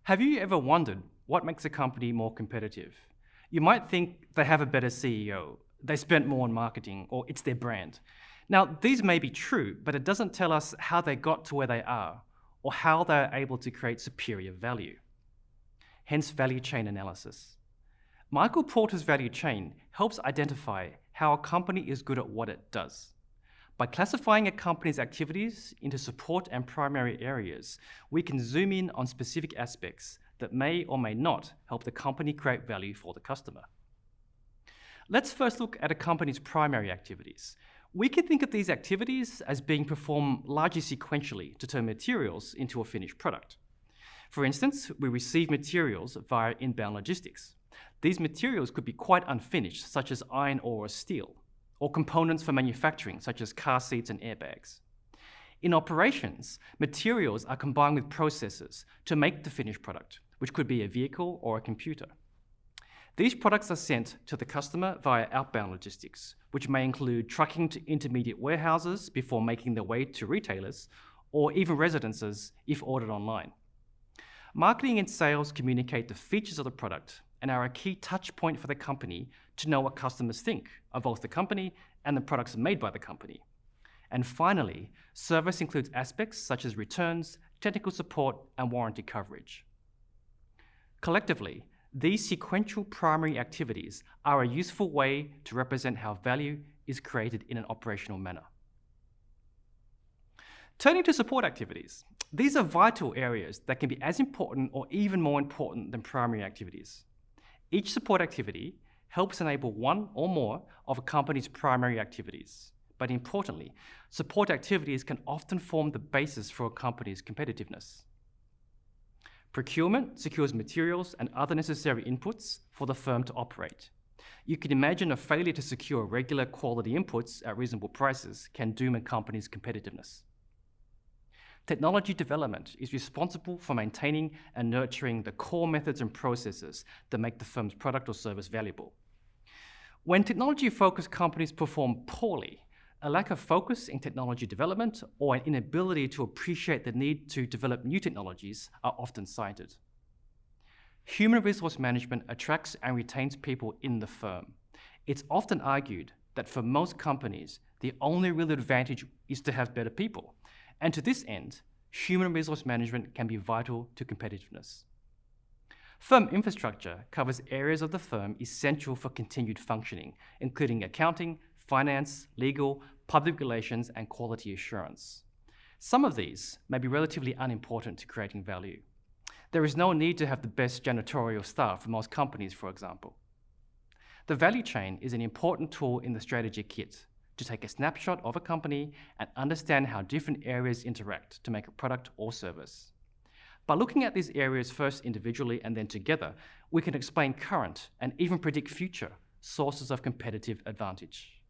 Have you ever wondered what makes a company more competitive? You might think they have a better CEO, they spent more on marketing, or it's their brand. Now, these may be true, but it doesn't tell us how they got to where they are, or how they are able to create superior value. Hence, value chain analysis. Michael Porter's value chain helps identify how a company is good at what it does. By classifying a company's activities into support and primary areas, we can zoom in on specific aspects that may or may not help the company create value for the customer. Let's first look at a company's primary activities. We can think of these activities as being performed largely sequentially to turn materials into a finished product. For instance, we receive materials via inbound logistics. These materials could be quite unfinished, such as iron ore or steel, or components for manufacturing, such as car seats and airbags. In operations, materials are combined with processes to make the finished product, which could be a vehicle or a computer. These products are sent to the customer via outbound logistics, which may include trucking to intermediate warehouses before making their way to retailers, or even residences if ordered online. Marketing and sales communicate the features of the product and are a key touch point for the company to know what customers think of both the company and the products made by the company. And finally, service includes aspects such as returns, technical support, and warranty coverage. Collectively, these sequential primary activities are a useful way to represent how value is created in an operational manner. Turning to support activities, these are vital areas that can be as important or even more important than primary activities. Each support activity helps enable one or more of a company's primary activities. But importantly, support activities can often form the basis for a company's competitiveness. Procurement secures materials and other necessary inputs for the firm to operate. You can imagine a failure to secure regular quality inputs at reasonable prices can doom a company's competitiveness. Technology development is responsible for maintaining and nurturing the core methods and processes that make the firm's product or service valuable. When technology-focused companies perform poorly, a lack of focus in technology development or an inability to appreciate the need to develop new technologies are often cited. Human resource management attracts and retains people in the firm. It's often argued that for most companies, the only real advantage is to have better people. And to this end, human resource management can be vital to competitiveness. Firm infrastructure covers areas of the firm essential for continued functioning, including accounting, finance, legal, public relations, and quality assurance. Some of these may be relatively unimportant to creating value. There is no need to have the best janitorial staff for most companies, for example. The value chain is an important tool in the strategy kit to take a snapshot of a company and understand how different areas interact to make a product or service. By looking at these areas first individually and then together, we can explain current and even predict future sources of competitive advantage.